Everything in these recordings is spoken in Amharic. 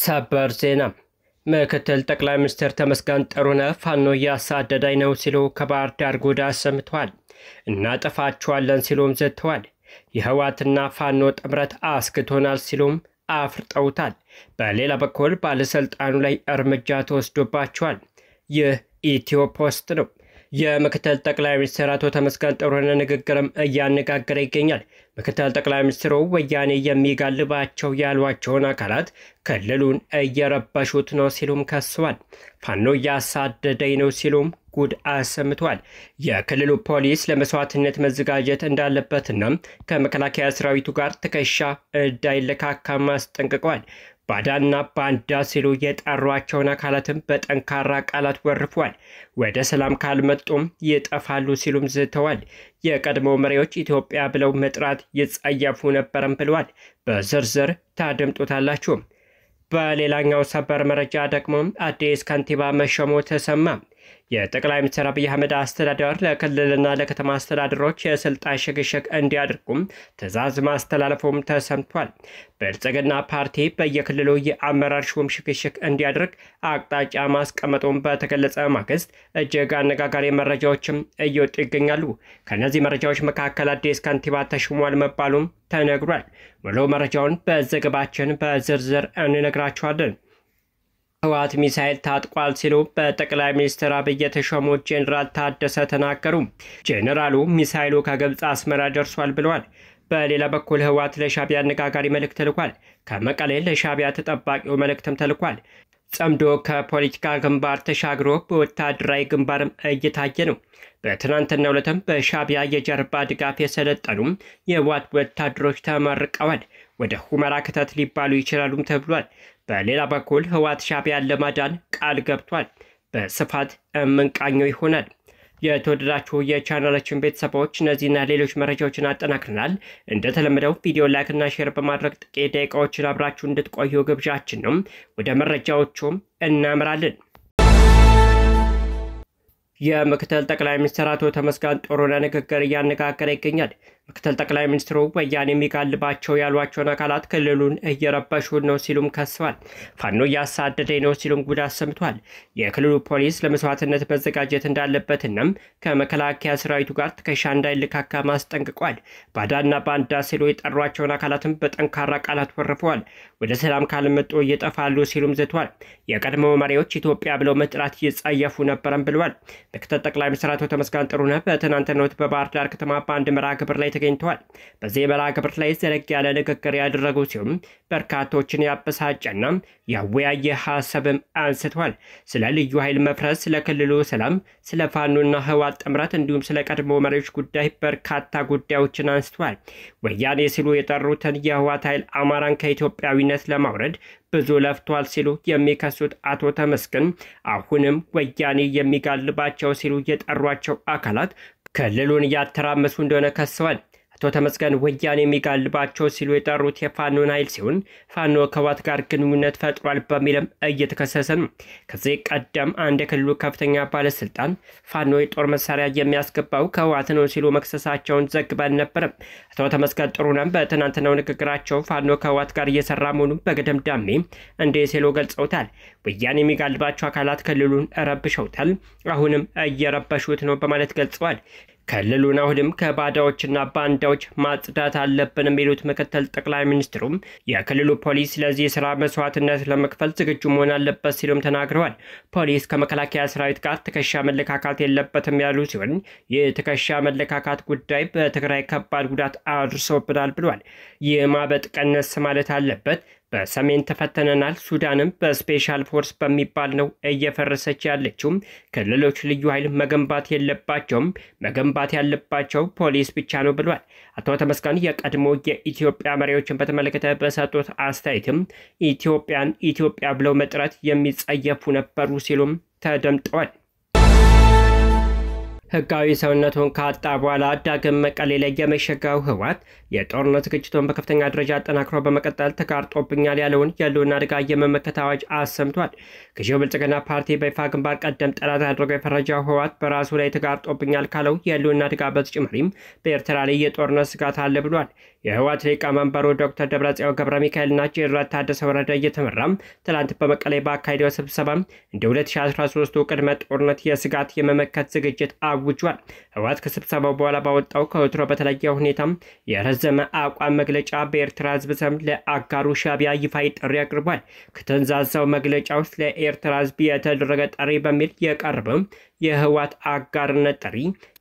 ሰበር ዜና ምክትል ጠቅላይ ሚኒስትር ተመስገን ጥሩነህ ፋኖ ያሳደዳይ ነው ሲሉ ከባህር ዳር ጎዳ ሰምተዋል። እናጠፋቸዋለን ሲሉም ዝተዋል። የህወሓትና ፋኖ ጥምረት አስክቶናል ሲሉም አፍርጠውታል። በሌላ በኩል ባለስልጣኑ ላይ እርምጃ ተወስዶባቸዋል። ይህ ኢትዮ ፖስት ነው። የምክትል ጠቅላይ ሚኒስትር አቶ ተመስገን ጥሩነህ ንግግርም እያነጋገረ ይገኛል። ምክትል ጠቅላይ ሚኒስትሩ ወያኔ የሚጋልባቸው ያሏቸውን አካላት ክልሉን እየረበሹት ነው ሲሉም ከሰዋል። ፋኖ ያሳደደኝ ነው ሲሉም ጉድ አሰምተዋል። የክልሉ ፖሊስ ለመስዋዕትነት መዘጋጀት እንዳለበትና ከመከላከያ ሰራዊቱ ጋር ትከሻ እንዳይለካካም አስጠንቅቀዋል። ባዳና ባንዳ ሲሉ የጠሯቸውን አካላትም በጠንካራ ቃላት ወርፈዋል። ወደ ሰላም ካልመጡም ይጠፋሉ ሲሉም ዝተዋል። የቀድሞ መሪዎች ኢትዮጵያ ብለው መጥራት ይጸየፉ ነበርም ብለዋል። በዝርዝር ታደምጡታላችሁ። በሌላኛው ሰበር መረጃ ደግሞ አዲስ ከንቲባ መሾሙ ተሰማ። የጠቅላይ ሚኒስትር አብይ አህመድ አስተዳደር ለክልልና ለከተማ አስተዳደሮች የስልጣን ሽግሽግ እንዲያደርጉም ትዕዛዝ ማስተላለፉም ተሰምቷል። ብልጽግና ፓርቲ በየክልሉ የአመራር ሹም ሽግሽግ እንዲያደርግ አቅጣጫ ማስቀመጡን በተገለጸ ማግስት እጅግ አነጋጋሪ መረጃዎችም እየወጡ ይገኛሉ። ከነዚህ መረጃዎች መካከል አዲስ ከንቲባ ተሾሟል መባሉም ተነግሯል። ሙሉ መረጃውን በዘገባችን በዝርዝር እንነግራችኋለን። ህወሓት ሚሳኤል ታጥቋል ሲሉ በጠቅላይ ሚኒስትር አብይ የተሾሙት ጄኔራል ታደሰ ተናገሩ። ጄኔራሉ ሚሳኤሉ ከግብፅ አስመራ ደርሷል ብለዋል። በሌላ በኩል ህወሓት ለሻዕቢያ አነጋጋሪ መልእክት ተልኳል። ከመቀሌ ለሻዕቢያ ተጠባቂው መልእክትም ተልኳል። ጸምዶ ከፖለቲካ ግንባር ተሻግሮ በወታደራዊ ግንባርም እየታየ ነው። በትናንትናው ዕለትም በሻዕቢያ የጀርባ ድጋፍ የሰለጠኑ የህወሓት ወታደሮች ተመርቀዋል። ወደ ሁመራ ክተት ሊባሉ ይችላሉም ተብሏል። በሌላ በኩል ህወሓት ሻዕቢያን ለማዳን ቃል ገብቷል። በስፋት የምንቃኘው ይሆናል። የተወደዳችሁ የቻናላችን ቤተሰቦች እነዚህና ሌሎች መረጃዎችን አጠናክረናል። እንደተለመደው ቪዲዮ ላይክና ሼር በማድረግ ጥቂት ደቂቃዎችን አብራችሁ እንድትቆዩ ግብዣችን ነው። ወደ መረጃዎቹም እናምራለን። የምክትል ጠቅላይ ሚኒስትር አቶ ተመስገን ጥሩነህ ንግግር እያነጋገረ ይገኛል። ምክትል ጠቅላይ ሚኒስትሩ ወያኔ የሚጋልባቸው ያሏቸውን አካላት ክልሉን እየረበሹ ነው ሲሉም ከሰዋል። ፋኖ ያሳደደኝ ነው ሲሉም ጉድ አሰምቷል። የክልሉ ፖሊስ ለመስዋዕትነት መዘጋጀት እንዳለበትና ከመከላከያ ሰራዊቱ ጋር ትከሻ እንዳይለካካ ማስጠንቅቋል። ባዳና ባንዳ ሲሉ የጠሯቸውን አካላትም በጠንካራ ቃላት ወርፈዋል። ወደ ሰላም ካልመጡ ይጠፋሉ ሲሉም ዝተዋል። የቀድሞ መሪዎች ኢትዮጵያ ብለው መጥራት ይጸየፉ ነበርም ብለዋል። ምክትል ጠቅላይ ሚኒስትር አቶ ተመስገን ጥሩነህ በትናንትናው ዕለት በባህር ዳር ከተማ በአንድ መርሃ ግብር ላይ ተገኝተዋል። በዚህ መርሃ ግብር ላይ ዘለግ ያለ ንግግር ያደረጉ ሲሆን በርካቶችን ያበሳጨና ያወያየ ሀሳብም አንስተዋል። ስለ ልዩ ኃይል መፍረስ፣ ስለ ክልሉ ሰላም፣ ስለ ፋኖና ህወሓት ጥምረት እንዲሁም ስለ ቀድሞ መሪዎች ጉዳይ በርካታ ጉዳዮችን አንስተዋል። ወያኔ ሲሉ የጠሩትን የህወሓት ኃይል አማራን ከኢትዮጵያዊነት ለማውረድ ብዙ ለፍቷል ሲሉ የሚከሱት አቶ ተመስገን አሁንም ወያኔ የሚጋልባቸው ሲሉ የጠሯቸው አካላት ክልሉን እያተራመሱ እንደሆነ ከሰዋል። አቶ ተመስገን ወያኔ የሚጋልባቸው ሲሉ የጠሩት የፋኖን ኃይል ሲሆን ፋኖ ከህወሓት ጋር ግንኙነት ፈጥሯል በሚልም እየተከሰሰ ነው። ከዚህ ቀደም አንድ የክልሉ ከፍተኛ ባለስልጣን ፋኖ የጦር መሳሪያ የሚያስገባው ከህወሓት ነው ሲሉ መክሰሳቸውን ዘግበን ነበር። አቶ ተመስገን ጥሩነህ በትናንትናው ንግግራቸው ፋኖ ከህወሓት ጋር እየሰራ መሆኑን በገደምዳሜ እንዲህ ሲሉ ገልጸውታል። ወያኔ የሚጋልባቸው አካላት ክልሉን ረብሸውታል፣ አሁንም እየረበሹት ነው በማለት ገልጸዋል። ክልሉን አሁንም ከባዳዎችና ባንዳዎች ማጽዳት አለብን የሚሉት ምክትል ጠቅላይ ሚኒስትሩም የክልሉ ፖሊስ ለዚህ ስራ መስዋዕትነት ለመክፈል ዝግጁ መሆን አለበት ሲሉም ተናግረዋል። ፖሊስ ከመከላከያ ሰራዊት ጋር ትከሻ መለካካት የለበትም ያሉ ሲሆን ይህ ትከሻ መለካካት ጉዳይ በትግራይ ከባድ ጉዳት አድርሶብናል ብሏል። ይህ ማበጥ ቀነስ ማለት አለበት። በሰሜን ተፈተነናል። ሱዳንም በስፔሻል ፎርስ በሚባል ነው እየፈረሰች ያለችው። ክልሎች ልዩ ኃይል መገንባት የለባቸውም፣ መገንባት ያለባቸው ፖሊስ ብቻ ነው ብሏል። አቶ ተመስገን የቀድሞ የኢትዮጵያ መሪዎችን በተመለከተ በሰጡት አስተያየትም ኢትዮጵያን ኢትዮጵያ ብለው መጥራት የሚጸየፉ ነበሩ ሲሉም ተደምጠዋል። ህጋዊ ሰውነቱን ካጣ በኋላ ዳግም መቀሌ ላይ የመሸገው ህወሓት የጦርነት ዝግጅቱን በከፍተኛ ደረጃ አጠናክሮ በመቀጠል ተጋርጦብኛል ያለውን የህልውና አደጋ የመመከት አዋጅ አሰምቷል። ገዢው ብልጽግና ፓርቲ በይፋ ግንባር ቀደም ጠላት አድርገው የፈረጀው ህወሓት በራሱ ላይ ተጋርጦብኛል ካለው የህልውና አደጋ በተጨማሪም በኤርትራ ላይ የጦርነት ስጋት አለ ብሏል። የህወሓት ሊቀመንበሩ ዶክተር ደብረጽዮን ገብረ ሚካኤልና ጄኔራል ታደሰ ወረደ እየተመራም ትላንት በመቀሌ ባካሄደው ስብሰባ እንደ 2013 ቅድመ ጦርነት የስጋት የመመከት ዝግጅት አውጇል። ህወሓት ከስብሰባው በኋላ ባወጣው ከወትሮ በተለየ ሁኔታም የረዘመ አቋም መግለጫ በኤርትራ ህዝብ ስም ለአጋሩ ሻዕቢያ ይፋዊ ጥሪ አቅርቧል። ከተንዛዛው መግለጫ ውስጥ ለኤርትራ ህዝብ የተደረገ ጥሪ በሚል የቀረበው የህወሓት አጋርነት ጥሪ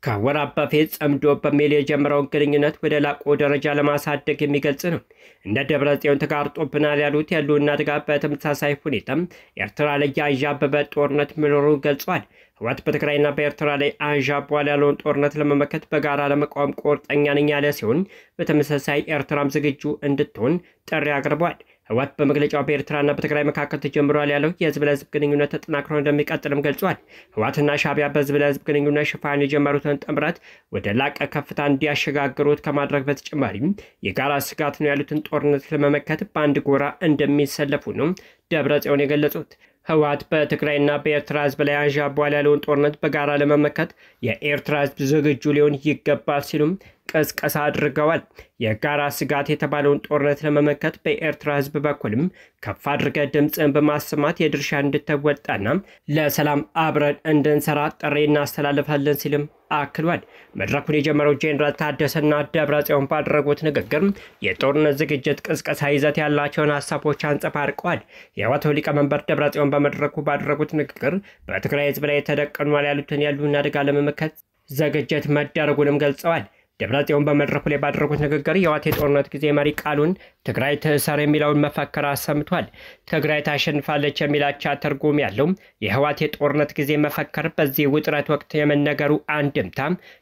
ከወራት በፊት ጸምዶ በሚል የጀመረውን ግንኙነት ወደ ላቆ ደረጃ ለማሳደግ የሚገልጽ ነው። እንደ ደብረጽዮን ተጋርጦብናል ያሉት የህልውና አደጋ በተመሳሳይ ሁኔታም ኤርትራ ላይ ያንዣበበ ጦርነት መኖሩን ገልጿል። ህወሓት በትግራይና በኤርትራ ላይ አንዣቧል ያለውን ጦርነት ለመመከት በጋራ ለመቃወም ቁርጠኛ ነኝ ያለ ሲሆን በተመሳሳይ ኤርትራም ዝግጁ እንድትሆን ጥሪ አቅርቧል። ህወሓት በመግለጫው በኤርትራና በትግራይ መካከል ተጀምሯል ያለው የህዝብ ለህዝብ ግንኙነት ተጠናክሮ እንደሚቀጥልም ገልጿል። ህወሓትና ሻዕቢያ በህዝብ ለህዝብ ግንኙነት ሽፋን የጀመሩትን ጥምረት ወደ ላቀ ከፍታ እንዲያሸጋግሩት ከማድረግ በተጨማሪም የጋራ ስጋት ነው ያሉትን ጦርነት ለመመከት በአንድ ጎራ እንደሚሰለፉ ነው ደብረጽዮን የገለጹት። ህወሓት በትግራይና በኤርትራ ህዝብ ላይ አንዣቧል ያለውን ጦርነት በጋራ ለመመከት የኤርትራ ህዝብ ዝግጁ ሊሆን ይገባል ሲሉም ቅስቀሳ አድርገዋል። የጋራ ስጋት የተባለውን ጦርነት ለመመከት በኤርትራ ህዝብ በኩልም ከፍ አድርገ ድምፅን በማሰማት የድርሻ እንድትወጣና ለሰላም አብረን እንድንሰራ ጥሪ እናስተላልፋለን ሲልም አክሏል። መድረኩን የጀመረው ጄኔራል ታደሰና ደብረጽዮን ባደረጉት ንግግር የጦርነት ዝግጅት ቅስቀሳ ይዘት ያላቸውን ሀሳቦች አንጸባርቀዋል። የህወሓት ሊቀመንበር ደብረጽዮን በመድረኩ ባደረጉት ንግግር በትግራይ ህዝብ ላይ ተደቅኗል ያሉትን የህልውና አደጋ ለመመከት ዝግጅት መደረጉንም ገልጸዋል። ደብረጽዮን በመድረኩ ላይ ባደረጉት ንግግር የህወሓት የጦርነት ጊዜ መሪ ቃሉን ትግራይ ትእሰር የሚለውን መፈክር አሰምቷል። ትግራይ ታሸንፋለች የሚል አቻ ትርጉም ያለው የህወሓት የጦርነት ጊዜ መፈክር በዚህ ውጥረት ወቅት የመነገሩ አንድምታ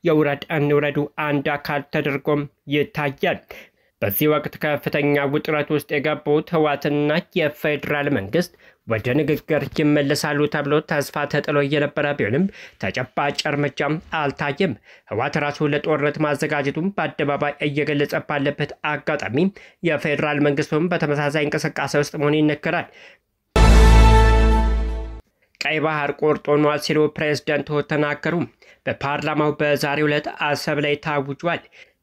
የውረድ እንውረዱ አንድ አካል ተደርጎም ይታያል። በዚህ ወቅት ከፍተኛ ውጥረት ውስጥ የገቡት ህወሓትና የፌዴራል መንግስት ወደ ንግግር ይመለሳሉ ተብሎ ተስፋ ተጥሎ የነበረ ቢሆንም ተጨባጭ እርምጃም አልታየም። ህወሓት ራሱ ለጦርነት ማዘጋጀቱን በአደባባይ እየገለጸ ባለበት አጋጣሚ የፌዴራል መንግስቱም በተመሳሳይ እንቅስቃሴ ውስጥ መሆኑ ይነገራል። ቀይ ባህር ቆርጦኗል ሲሉ ፕሬዝዳንቱ ተናገሩ። በፓርላማው በዛሬው ዕለት አሰብ ላይ ታውጇል።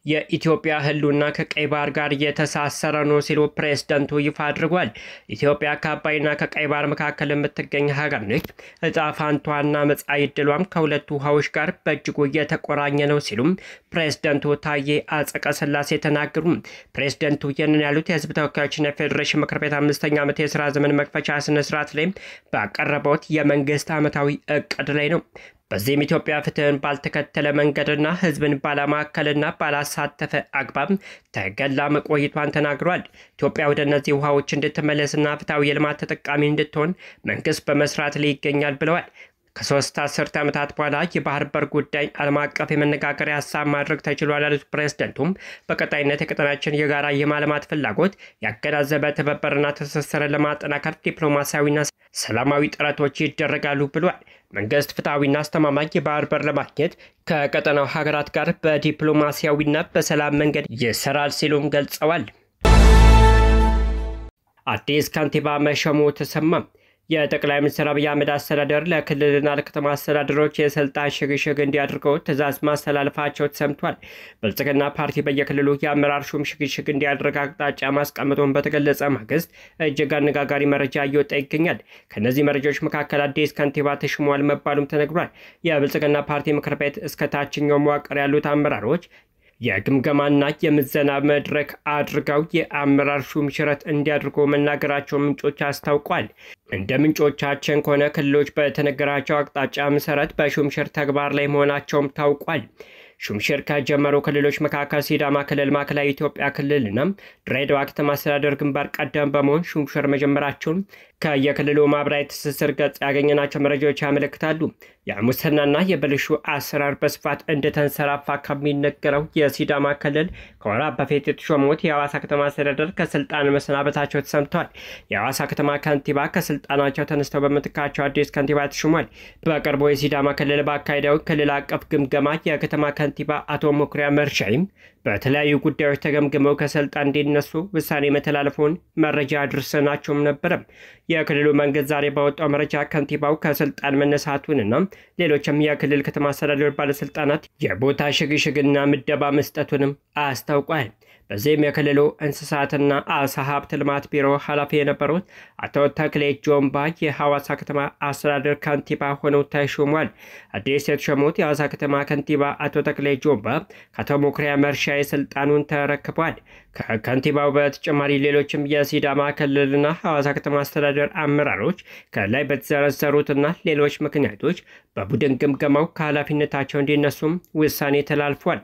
የኢትዮጵያ ህልውና ከቀይ ባህር ጋር የተሳሰረ ነው ሲሉ ፕሬዝዳንቱ ይፋ አድርጓል። ኢትዮጵያ ከአባይና ከቀይ ባህር መካከል የምትገኝ ሀገር ነች። እጣ ፋንታዋና መጻኢ ዕድሏም ከሁለቱ ውሃዎች ጋር በእጅጉ የተቆራኘ ነው ሲሉም ፕሬዝዳንቱ ታዬ አጽቀሥላሴ ተናገሩ። ፕሬዝዳንቱ ይህንን ያሉት የህዝብ ተወካዮችና የፌዴሬሽን ምክር ቤት 5ኛ ዓመት የስራ ዘመን መክፈቻ ስነ ስርዓት ላይ ባቀረበው የመንግስት ዓመታዊ እቅድ ላይ ነው። በዚህም ኢትዮጵያ ፍትህን ባልተከተለ መንገድና ህዝብን ባለማከልና ባላሳተፈ አግባብ ተገላ መቆየቷን ተናግሯል። ኢትዮጵያ ወደ እነዚህ ውሃዎች እንድትመለስና ፍትሃዊ የልማት ተጠቃሚ እንድትሆን መንግስት በመስራት ላይ ይገኛል ብለዋል። ከ3 አስርት ዓመታት በኋላ የባህር በር ጉዳይ ዓለም አቀፍ የመነጋገሪያ ሀሳብ ማድረግ ተችሏል ያሉት ፕሬዝዳንቱም በቀጣይነት የቀጠናችን የጋራ የማልማት ፍላጎት ያገናዘበ ትብብርና ትስስርን ለማጠናከር ዲፕሎማሲያዊና ሰላማዊ ጥረቶች ይደረጋሉ ብሏል። መንግስት ፍትሃዊና አስተማማኝ የባህር በር ለማግኘት ከቀጠናው ሀገራት ጋር በዲፕሎማሲያዊና በሰላም መንገድ ይሰራል ሲሉም ገልጸዋል። አዲስ ከንቲባ መሾሙ ተሰማ። የጠቅላይ ሚኒስትር አብይ አህመድ አስተዳደር ለክልልና ለከተማ አስተዳደሮች የስልጣን ሽግሽግ እንዲያደርገው ትዕዛዝ ማስተላለፋቸው ተሰምቷል። ብልጽግና ፓርቲ በየክልሉ የአመራር ሹም ሽግሽግ እንዲያደርግ አቅጣጫ ማስቀመጡን በተገለጸ ማግስት እጅግ አነጋጋሪ መረጃ እየወጣ ይገኛል። ከነዚህ መረጃዎች መካከል አዲስ ከንቲባ ተሾሟል መባሉም ተነግሯል። የብልጽግና ፓርቲ ምክር ቤት እስከ ታችኛው መዋቅር ያሉት አመራሮች የግምገማና የምዘና መድረክ አድርገው የአመራር ሹም ሽረት እንዲያደርጉ መናገራቸው ምንጮች አስታውቋል። እንደ ምንጮቻችን ከሆነ ክልሎች በተነገራቸው አቅጣጫ መሰረት በሹም ሽር ተግባር ላይ መሆናቸውም ታውቋል። ሹምሽር ከጀመሩ ክልሎች መካከል ሲዳማ ክልል፣ ማዕከላዊ ኢትዮጵያ ክልልና ድሬዳዋ ከተማ አስተዳደር ግንባር ቀደም በመሆን ሹምሽር መጀመራቸውን ከየክልሉ ማህበራዊ ትስስር ገጽ ያገኘናቸው መረጃዎች ያመለክታሉ። የሙስናና የብልሹ አሰራር በስፋት እንደተንሰራፋ ከሚነገረው የሲዳማ ክልል ከወራት በፊት የተሾሙት የሐዋሳ ከተማ አስተዳደር ከስልጣን መሰናበታቸው ተሰምቷል። የሐዋሳ ከተማ ከንቲባ ከስልጣናቸው ተነስተው በምትካቸው አዲስ ከንቲባ ተሾሟል። በቅርቡ የሲዳማ ክልል ባካሄደው ክልል አቀፍ ግምገማ የከተማ ከንቲባ አቶ መኩሪያ መርሻይም በተለያዩ ጉዳዮች ተገምግመው ከስልጣን እንዲነሱ ውሳኔ መተላለፉን መረጃ አድርሰናቸውም ነበረ። የክልሉ መንግስት ዛሬ ባወጣው መረጃ ከንቲባው ከስልጣን መነሳቱንና ሌሎችም የክልል ከተማ አስተዳደር ባለስልጣናት የቦታ ሽግሽግና ምደባ መስጠቱንም አስታውቋል። በዚህም የክልሉ እንስሳትና አሳ ሀብት ልማት ቢሮ ኃላፊ የነበሩት አቶ ተክሌ ጆምባ የሐዋሳ ከተማ አስተዳደር ከንቲባ ሆነው ተሾሟል። አዲስ የተሾሙት የሐዋሳ ከተማ ከንቲባ አቶ ተክሌ ጆምባ ከአቶ መኩሪያ መርሻይ ስልጣኑን ተረክቧል። ከከንቲባው በተጨማሪ ሌሎችም የሲዳማ ክልልና ሐዋሳ ከተማ አስተዳደር አመራሮች ከላይ በተዘረዘሩትና ሌሎች ምክንያቶች በቡድን ግምገማው ከኃላፊነታቸው እንዲነሱም ውሳኔ ተላልፏል።